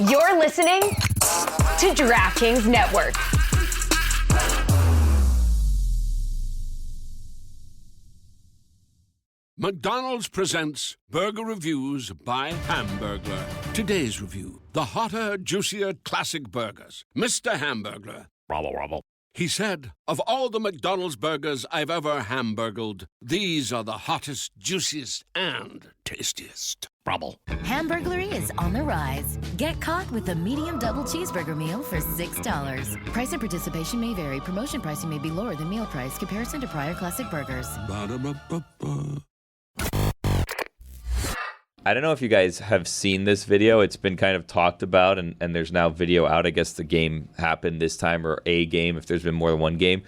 You're listening to DraftKings Network. McDonald's presents Burger Reviews by Hamburglar. Today's review, the hotter, juicier classic burgers. Mr. Hamburglar. Robble. He said, of all the McDonald's burgers I've ever hamburgled, these are the hottest, juiciest, and tastiest. Robble. Hamburglary is on the rise. Get caught with a medium double cheeseburger meal for $6. Price and participation may vary. Promotion pricing may be lower than meal price. Comparison to prior classic burgers. Ba-da-ba-ba-ba. I don't know if you guys have seen this video. It's been kind of talked about, and there's now video out. I guess the game happened this time, or a game, if there's been more than one game.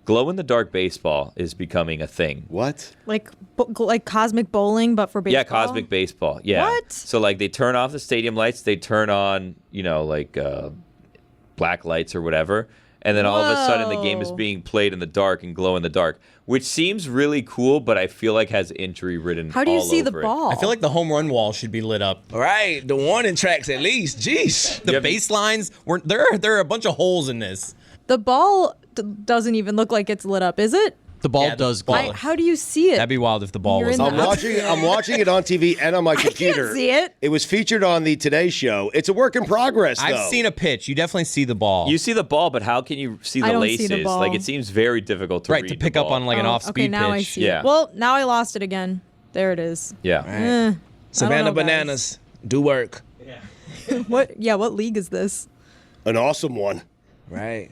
Glow-in-the-dark baseball is becoming a thing. What? Like cosmic bowling, but for baseball? Yeah, cosmic baseball. Yeah. What? So, like, they turn off the stadium lights. They turn on, black lights or whatever. And then all of a sudden, the game is being played in the dark and glow in the dark, which seems really cool, but I feel like has injury ridden. How do you see the over it. ball? I feel like the home run wall should be lit up. Right, the warning tracks at least. Jeez. The baselines, there are a bunch of holes in this. The ball doesn't even look like it's lit up, is it? The ball does glow. How do you see it? That'd be wild if the ball You're was in on. I'm watching it on TV and on my computer. I can't see it. It was featured on the Today Show. It's a work in progress, though. I've seen a pitch. You definitely see the ball. You see the ball, but how can you see the don't laces? see the ball. Like, it seems very difficult to read to the pick up ball. on like an off-speed okay, now pitch. I see Yeah. it. Well, now I lost it again. There it is. Yeah. Savannah know, guys. Bananas, do work. What league is this? An awesome one. Right.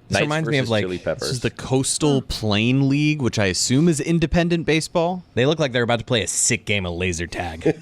This Knights reminds me of versus like Chili Peppers. This is the Coastal Plain League, which I assume is independent baseball. They look like they're about to play a sick game of laser tag.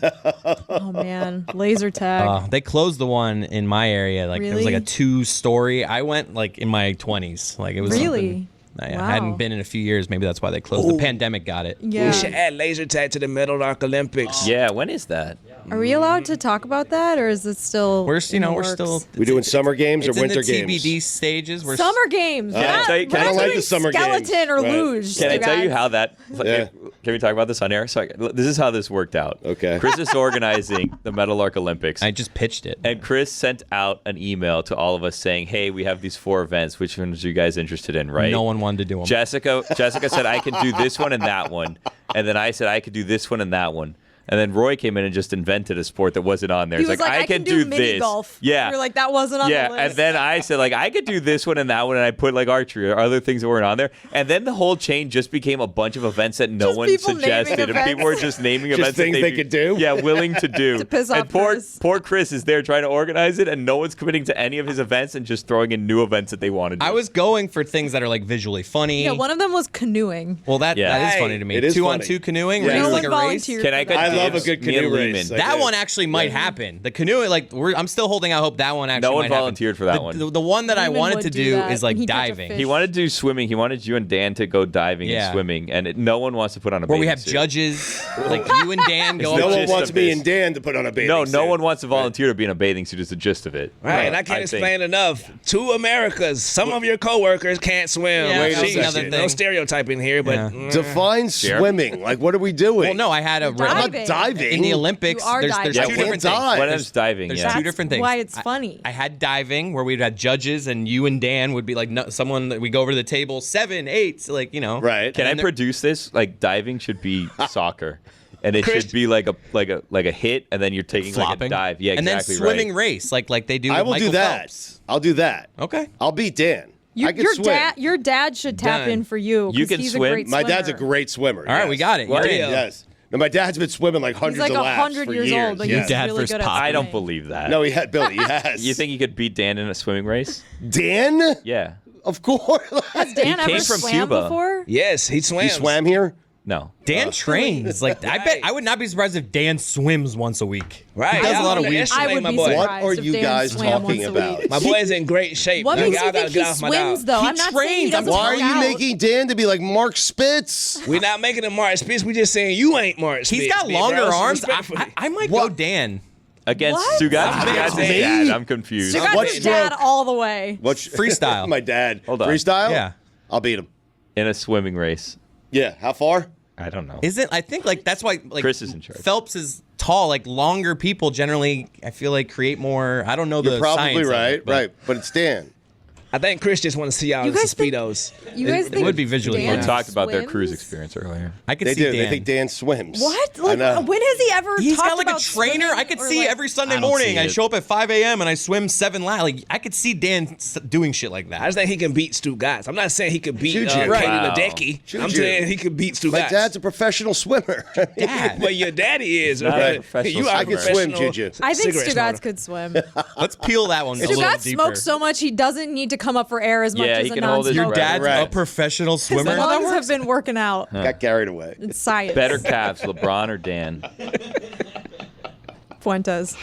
Oh man, laser tag. They closed the one in my area. Like it was like a Really? 2-story. I went like in my 20s. Like it was Really? something- I Wow. hadn't been in a few years. Maybe that's why they closed. The pandemic got it. Yeah. We should add laser tag to the Meadowlark Olympics. Yeah, when is that? Are we allowed to talk about that, or is it still? We're in the we're works? still. We doing summer games or It's winter in the games? TBD stages. We're Summer games. I Not- tell you- we're I not don't like doing the summer skeleton games. or Right. luge. Can I tell you guys. how that? Yeah. Can we talk about this on air? So this is how this worked out. Okay. Chris is organizing the Meadowlark Olympics. I just pitched it. And Chris sent out an email to all of us saying, "Hey, we have these 4 events. Which ones are you guys interested in?" Right? No one wanted to do them. Jessica said, "I can do this one and that one," and then I said, "I could do this one and that one." And then Roy came in and just invented a sport that wasn't on there. He He's was like, I can do mini this. golf. Yeah. You're like, that wasn't on Yeah, the list. and then I said, like, I could do this one and that one, and I put, like, archery or other things that weren't on there. And then the whole chain just became a bunch of events that no Just one people naming suggested. And people were just naming Just events things that they could do? Yeah, willing to do. To piss and off Chris. poor Chris is there trying to organize it, and no one's committing to any of his events and just throwing in new events that they want to do. I was going for things that are like visually funny. Yeah, one of them was canoeing. Well, that Yeah. is Right. funny to me. It is 2-on-2 funny. canoeing. Yeah. Where No it's one like a race. volunteered. Can I for get that. I love a dibs? good Me and canoe race. Lehman. I That do. one actually might happen. The canoe, like I'm still holding out hope that one actually. No one might happen. volunteered for that one. The one that I Lehman wanted would to do do that is like when he catch a diving. fish. He wanted to do swimming. He wanted you and Dan to go diving Yeah. and swimming, and no one wants to put on a Where we bathing have suit. judges, like you and Dan go. No the one gist wants of me this. and Dan to put on a bathing No suit. one wants to volunteer to be in a bathing suit. Is the gist of it. Right, and I can't explain enough. 2 Americas. Some of your coworkers can't swim. Yeah, Wait a that was second. another No thing. stereotyping here, but Yeah. Define swimming. Like, what are we doing? Well, no, I had a I'm not Diving. diving. in the Olympics. You are There's diving. two I can't different dive. things. One of them's diving. There's Yeah. two different things. Why it's funny. I had diving where we'd have judges and you and Dan would be like someone that we go over to the table 7, 8, like Right. Can I And produce this? Like diving should be soccer, and it Chris- should be like a hit, and then you're taking like a flopping dive. Yeah, and exactly then swimming right. race like they do. I with will Michael do that. Phelps. I'll do that. Okay. I'll beat Dan. I can swim. Your dad should tap Done. in for you. You 'cause can he's swim? A great My dad's a swimmer. great swimmer. All right, yes. we got it. What? You're in. Yes. No, my dad's been swimming like He's hundreds like of laps 100 for years years. old, but yes. he's dad really versus good at Pop. I don't swimming. believe that. No, Billy, he has. You think you could beat Dan in a swimming race? Dan? Yeah. Of course. Has Dan came ever from swam Cuba. before? yes, he swams. You swam here? No. Dan trains. Like I bet I would not be surprised if Dan swims once a week. Right. He does y'all a lot of don't weird underestimate I would my be boy. surprised. What are if you Dan guys swam talking once a about? week. My boy's in great shape. What makes Y'all you gotta think get he off my swims, dog. though? He I'm not saying he trains. doesn't Why are work you out. making Dan to be like Mark Spitz? We're not making him Mark Spitz. We just saying you ain't Mark Spitz. He's got big longer bros. arms. Respectfully. I might go Dan. Against What? Stugotz? Me? Stugotz is dad. I'm confused. You got What your dad stroke? all the way. What's Freestyle. My dad. Hold on. Freestyle? Yeah. I'll beat him. In a swimming race. Yeah. How far? I don't know. Isn't I think like that's why like Chris is in charge. Phelps is tall, like longer people generally, I feel like create more. I don't know the You're probably science of right, it, but right. But it's Dan. I think Chris just want to see y'all You in some guys think- Speedos. You guys It think would be visually Dan We talked about their swims? cruise experience earlier. I could They see do. Dan. They think Dan swims. What? I Like, know. when has he ever He's talked got like a about trainer. swimming I could or, see like- every Sunday I don't morning. see I it. show up at 5 a.m. and I swim 7 laps. Like I could see Dan doing shit like I that. just think he can beat Stugotz. I'm not saying he could beat Juju. Katie Wow. Ledecky. I'm Juju. saying he could beat Stugotz. My dad's a professional swimmer. Dad. But your daddy is. not a right? professional You are I a can swim, professional Juju. I think cigarette Stugotz smoker. could swim. Let's peel that one a little Stugotz deeper. smokes so much he doesn't need to come up for air as much Yeah, as he a can hold his non-smoker. breath. Dad's Right. a professional His swimmer. lungs have been working out. Got carried away. It's science. Better calves, LeBron or Dan? Fuentes.